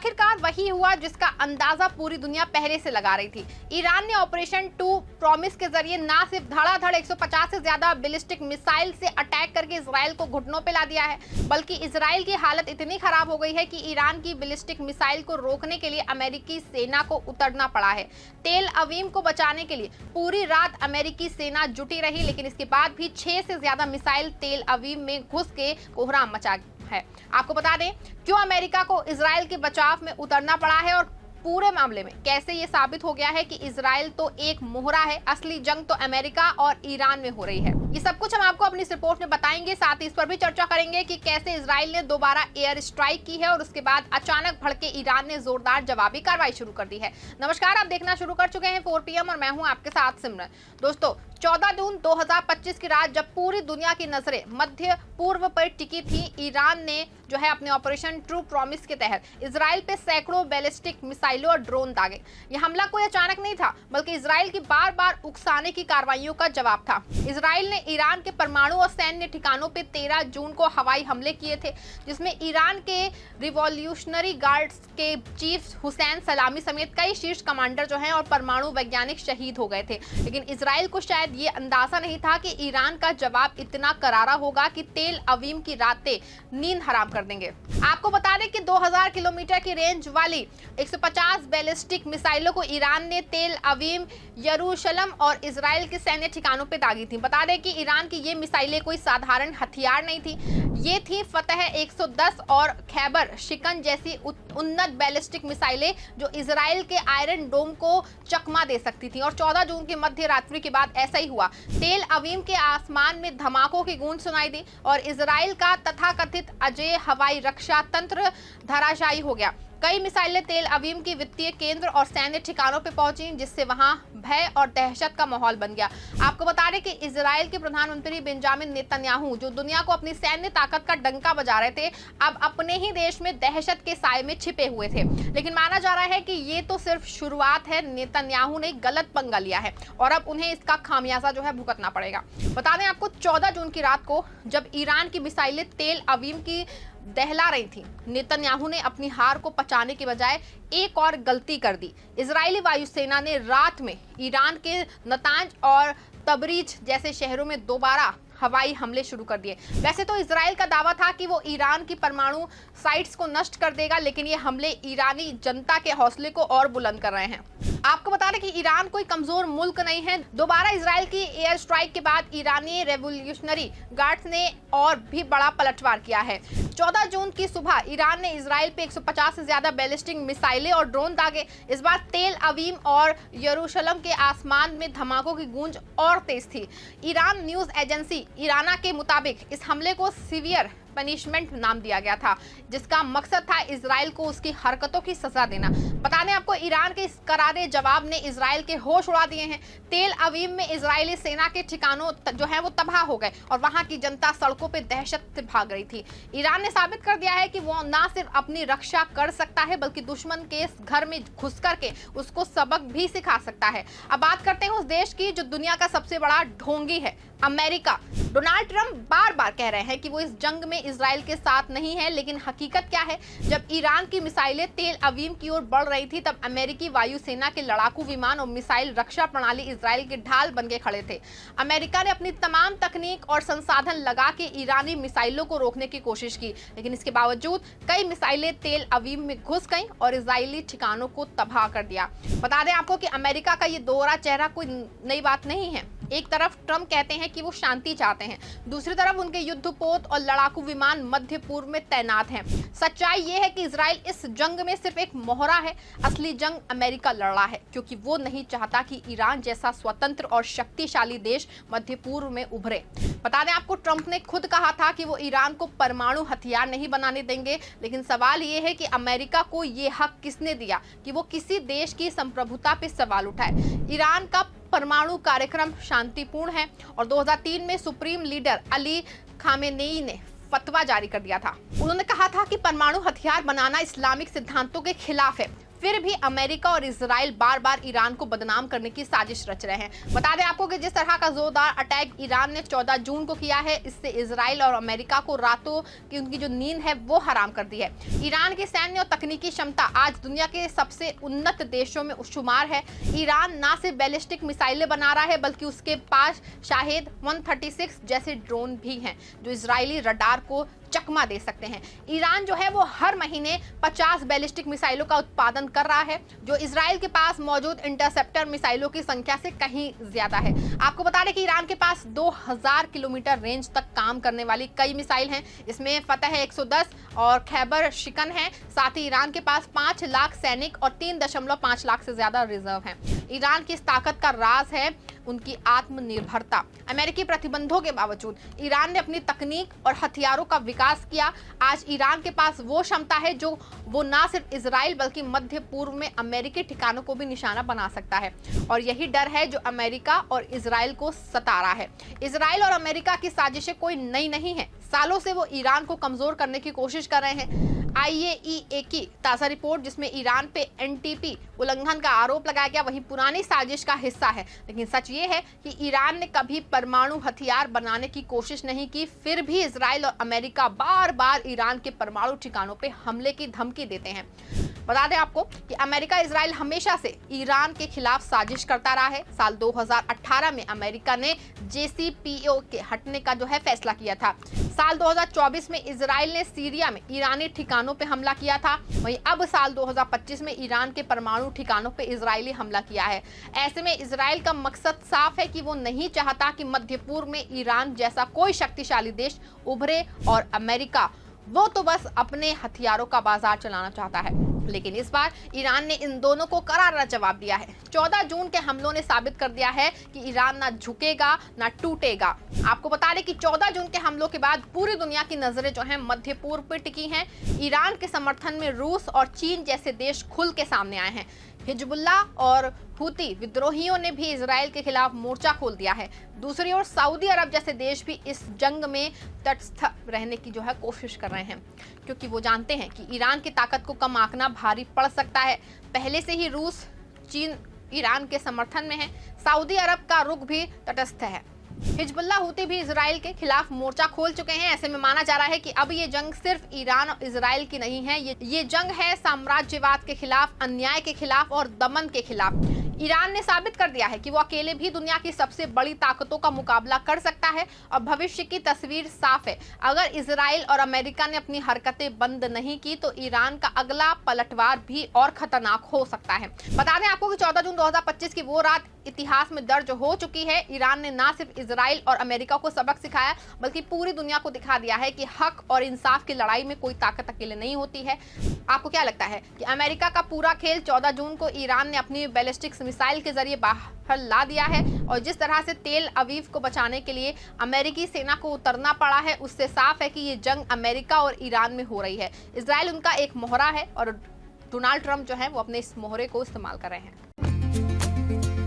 आखिरकार वही हुआ जिसका अंदाजा पूरी दुनिया पहले से लगा रही थी। ईरान ने ऑपरेशन टू प्रॉमिस के जरिए ना सिर्फ धड़ाधड़ 150 से ज्यादा बैलिस्टिक मिसाइल से अटैक करके इजराइल को घुटनों पे ला दिया है, बल्कि इजराइल की हालत इतनी खराब हो गई है कि ईरान की बैलिस्टिक मिसाइल को रोकने के लिए अमेरिकी सेना को उतरना पड़ा है। तेल अवीम को बचाने के लिए पूरी रात अमेरिकी सेना जुटी रही, लेकिन इसके बाद भी 6 से ज्यादा मिसाइल तेल अवीम में घुस के कोहराम मचा है। आपको बता दें क्यों अमेरिका को इजराइल के बचाव में उतरना पड़ा है और पूरे मामले में कैसे ये साबित हो गया है कि इजराइल तो एक मोहरा है, असली जंग तो अमेरिका और ईरान में हो रही है। ये सब कुछ हम आपको अपनी इस रिपोर्ट में बताएंगे, साथ ही इस पर भी चर्चा करेंगे कि कैसे इजराइल ने दोबारा एयर स्ट्राइक की है और उसके बाद अचानक भड़के ईरान ने जोरदार जवाबी कार्रवाई शुरू कर दी है। नमस्कार, आप देखना शुरू कर चुके हैं 4 PM और मैं हूं आपके साथ सिमरन। दोस्तों, 14 जून 2025 की रात जब पूरी दुनिया की नजरें मध्य पूर्व पर टिकी थी, ईरान ने जो है अपने ऑपरेशन ट्रू प्रॉमिस के तहत इजराइल पे सैकड़ों बैलिस्टिक मिसाइलों और ड्रोन दागे। यह हमला कोई अचानक नहीं था, बल्कि इजराइल की बार बार उकसाने की कार्रवाइयों का जवाब था। इजराइल ने ईरान के परमाणु और सैन्य ठिकानों पे 13 जून को हवाई हमले किए थे, जिसमें ईरान के रिवॉल्यूशनरी गार्ड्स के चीफ हुसैन सलामी समेत कई शीर्ष कमांडर जो हैं और परमाणु वैज्ञानिक शहीद हो गए थे। लेकिन इजराइल को शायद ये अंदाजा नहीं था कि ईरान का जवाब इतना करारा होगा कि तेल अवीम की रातें नींद हराम कर देंगे। आपको बता दें कि 2000 किलोमीटर की रेंज वाली 150 बैलिस्टिक मिसाइलों को ईरान ने तेल अवीम, यरूशलम और इजराइल के सैन्य ठिकानों पे दागी थी। बता दें कि ईरान की ये मिसाइलें कोई साधारण हथियार नहीं थी, ये थी फतह 110 और खैबर शिकन जैसी उन्नत बैलिस्टिक मिसाइलें जो इजराइल के आयरन डोम को चकमा दे सकती थी। और 14 जून की मध्य रात्रि के बाद ऐसा ही हुआ। तेल अवीम के आसमान में धमाकों की गूंज सुनाई दी और इजराइल का तथाकथित अजेय हवाई रक्षा तंत्र धराशायी हो गया। कई मिसाइलें तेल अवीम की वित्तीय केंद्र और सैन्य ठिकानों पर पहुंची, जिससे वहां भय और दहशत का माहौल बन गया। आपको बता दें कि इजराइल के प्रधानमंत्री बेंजामिन नेतन्याहू, जो दुनिया को अपनी सैन्य ताकत का डंका बजा रहे थे, अब अपने ही देश में दहशत के साए में छिपे हुए थे। लेकिन माना जा रहा है कि ये तो सिर्फ शुरुआत है। नेतन्याहू ने गलत पंगा लिया है और अब उन्हें इसका खामियाजा जो है भुगतना पड़ेगा। बता दें आपको, 14 जून की रात को जब ईरान की मिसाइलें तेल अवीम की दहला रही थी, नेतन्याहू ने अपनी हार को पचाने के बजाय एक और गलती कर दी। इजरायली वायुसेना ने रात में ईरान के नतांज और तबरीज जैसे शहरों में दोबारा हवाई हमले शुरू कर दिए। वैसे तो इजराइल का दावा था कि वो ईरान की परमाणु साइट्स को नष्ट कर देगा, लेकिन ये हमले ईरानी जनता के हौसले को और बुलंद कर रहे हैं। आपको बता दें कि ईरान कोई कमजोर मुल्क नहीं है। दोबारा इजराइल की एयर स्ट्राइक के बाद ईरानी रेवोल्यूशनरी गार्ड्स ने और भी बड़ा पलटवार किया है। 14 जून की सुबह ईरान ने इजराइल पे 150 से ज्यादा बैलिस्टिक मिसाइलें और ड्रोन दागे। इस बार तेल अवीम और यरूशलम के आसमान में धमाकों की गूंज और तेज थी। ईरान न्यूज एजेंसी इराना के मुताबिक इस हमले को सीवियर पनिशमेंट नाम दिया गया था, जिसका मकसद था इजराइल को उसकी हरकतों की सजा देना। बता दें आपको, ईरान के इस करारे जवाब ने इजराइल के होश उड़ा दिए हैं। तेल अवीम में इजरायली सेना के ठिकानों जो है वो तबाह हो गए और वहां की जनता सड़कों पे दहशत से भाग रही थी। ईरान ने साबित कर दिया है कि वो ना सिर्फ अपनी रक्षा कर सकता है, बल्कि दुश्मन के इस घर में घुस करके उसको सबक भी सिखा सकता है। अब बात करते हैं उस देश की जो दुनिया का सबसे बड़ा ढोंगी है, अमेरिका। डोनाल्ड ट्रंप बार बार कह रहे हैं कि वो इस जंग में इजराइल के साथ नहीं है, लेकिन हकीकत क्या है? जब ईरान की मिसाइलें तेल अवीम की ओर बढ़ रही थी, तब अमेरिकी वायुसेना के लड़ाकू विमान और मिसाइल रक्षा प्रणाली इजराइल के ढाल बन के खड़े थे। अमेरिका ने अपनी तमाम तकनीक और संसाधन लगा के ईरानी मिसाइलों को रोकने की कोशिश की, लेकिन इसके बावजूद कई मिसाइलें तेल अवीम में घुस गईं और इजरायली ठिकानों को तबाह कर दिया। बता दें आपको कि अमेरिका का ये दोहरा चेहरा कोई नई बात नहीं है। एक तरफ ट्रंप कहते हैं कि वो शांति चाहते हैं, दूसरी तरफ उनके युद्धपोत और लड़ाकू विमान मध्य पूर्व में तैनात हैं। सच्चाई ये है कि इजराइल इस जंग में सिर्फ एक मोहरा है, असली जंग अमेरिका लड़ रहा है, क्योंकि वो नहीं चाहता कि ईरान जैसा स्वतंत्र और शक्तिशाली देश मध्य पूर्व में उभरे। बता दें आपको, ट्रंप ने खुद कहा था कि वो ईरान को परमाणु हथियार नहीं बनाने देंगे, लेकिन सवाल ये है कि अमेरिका को ये हक किसने दिया कि वो किसी देश की संप्रभुता पे सवाल उठाए। ईरान का परमाणु कार्यक्रम शांतिपूर्ण है और 2003 में सुप्रीम लीडर अली खामेनेई ने फतवा जारी कर दिया था। उन्होंने कहा था कि परमाणु हथियार बनाना इस्लामिक सिद्धांतों के खिलाफ है। फिर भी अमेरिका और इजराइल बार बार ईरान को बदनाम करने की साजिश रच रहे हैं। बता दें आपको कि जिस तरह का जोरदार अटैक ईरान ने 14 जून को किया है, इससे इजराइल और अमेरिका को रातों की उनकी जो नींद है वो हराम कर दी है। ईरान की सैन्य और तकनीकी क्षमता आज दुनिया के सबसे उन्नत देशों में शुमार है। ईरान ना सिर्फ बैलिस्टिक मिसाइलें बना रहा है, बल्कि उसके पास शाहेद 136 जैसे ड्रोन भी हैं जो इजरायली रडार को चकमा दे सकते हैं। ईरान जो है वो हर महीने 50 बैलिस्टिक मिसाइलों का उत्पादन कर रहा है, जो इजराइल के पास मौजूद इंटरसेप्टर मिसाइलों की संख्या से कहीं ज्यादा है। आपको बता दें कि ईरान के पास 2000 किलोमीटर रेंज तक काम करने वाली कई मिसाइल हैं। इसमें फतह 110 और खैबर शिकन है। साथ ही ईरान के पास 5 लाख सैनिक और 3.5 लाख से ज्यादा रिजर्व हैं। ईरान की इस ताकत का राज है उनकी आत्मनिर्भरता। अमेरिकी प्रतिबंधों के बावजूद ईरान ने अपनी तकनीक और हथियारों का विकास किया। आज ईरान के पास वो क्षमता है जो वो ना सिर्फ इजराइल बल्कि मध्य पूर्व में अमेरिकी ठिकानों को भी निशाना बना सकता है। और यही डर है जो अमेरिका और इजराइल को सता रहा है। इजराइल और अमेरिका की साजिशें कोई नई नहीं है। सालों से वो ईरान को कमजोर करने की कोशिश कर रहे हैं। IAEA की ताज़ा रिपोर्ट जिसमें ईरान पे NPT उल्लंघन का आरोप लगाया गया वही पुरानी साजिश का हिस्सा है। लेकिन सच ये है कि ईरान ने कभी परमाणु हथियार बनाने की कोशिश नहीं की, फिर भी इजराइल और अमेरिका बार बार ईरान के परमाणु ठिकानों पे हमले की धमकी देते हैं। बता दें आपको कि अमेरिका इजराइल हमेशा से ईरान के खिलाफ साजिश करता रहा है। साल 2018 में अमेरिका ने JCPOA के हटने का जो है फैसला किया था। साल 2024 में इजराइल ने सीरिया में ईरानी ठिकानों पे हमला किया था। वहीं अब साल 2025 में ईरान के परमाणु ठिकानों पे इजरायली हमला किया है। ऐसे में इजराइल का मकसद साफ है कि वो नहीं चाहता कि मध्य पूर्व में ईरान जैसा कोई शक्तिशाली देश उभरे और अमेरिका वो तो बस अपने हथियारों का बाजार चलाना चाहता है। लेकिन इस बार ईरान ने इन दोनों को करारा जवाब दिया है। 14 जून के हमलों ने साबित कर दिया है कि ईरान ना झुकेगा ना टूटेगा। आपको बता दें कि 14 जून के हमलों के बाद पूरी दुनिया की नजरें जो हैं मध्य पूर्व पर टिकी हैं। ईरान के समर्थन में रूस और चीन जैसे देश खुल के सामने आए हैं। हिजबुल्लाह और हुती विद्रोहियों ने भी इजराइल के खिलाफ मोर्चा खोल दिया है। दूसरी ओर सऊदी अरब जैसे देश भी इस जंग में तटस्थ रहने की जो है कोशिश कर रहे हैं, क्योंकि वो जानते हैं कि ईरान की ताकत को कम आंकना भारी पड़ सकता है। पहले से ही रूस चीन ईरान के समर्थन में है। सऊदी अरब का रुख भी तटस्थ है। हिजबुल्लाह हुती भी इजराइल के खिलाफ मोर्चा खोल चुके हैं। ऐसे में माना जा रहा है कि अब ये जंग सिर्फ ईरान और इजराइल की नहीं है, ये जंग है साम्राज्यवाद के खिलाफ, अन्याय के खिलाफ और दमन के खिलाफ। ईरान ने साबित कर दिया है कि वो अकेले भी दुनिया की सबसे बड़ी ताकतों का मुकाबला कर सकता है और भविष्य की तस्वीर साफ है। अगर इजराइल और अमेरिका ने अपनी हरकतें बंद नहीं की तो ईरान का अगला पलटवार भी और खतरनाक हो सकता है। बता दें आपको कि 14 जून 2025 की वो रात इतिहास में दर्ज हो चुकी है। ईरान ने ना सिर्फ इजराइल और अमेरिका को सबक सिखाया बल्कि पूरी दुनिया को दिखा दिया है कि हक और इंसाफ की लड़ाई में कोई ताकत अकेले नहीं होती है। आपको क्या लगता है कि अमेरिका का पूरा खेल 14 जून को ईरान ने अपनी बैलिस्टिक मिसाइल के जरिए बाहर ला दिया है, और जिस तरह से तेल अवीव को बचाने के लिए अमेरिकी सेना को उतरना पड़ा है, उससे साफ है कि ये जंग अमेरिका और ईरान में हो रही है। इजराइल उनका एक मोहरा है और डोनाल्ड ट्रंप जो है वो अपने इस मोहरे को इस्तेमाल कर रहे हैं।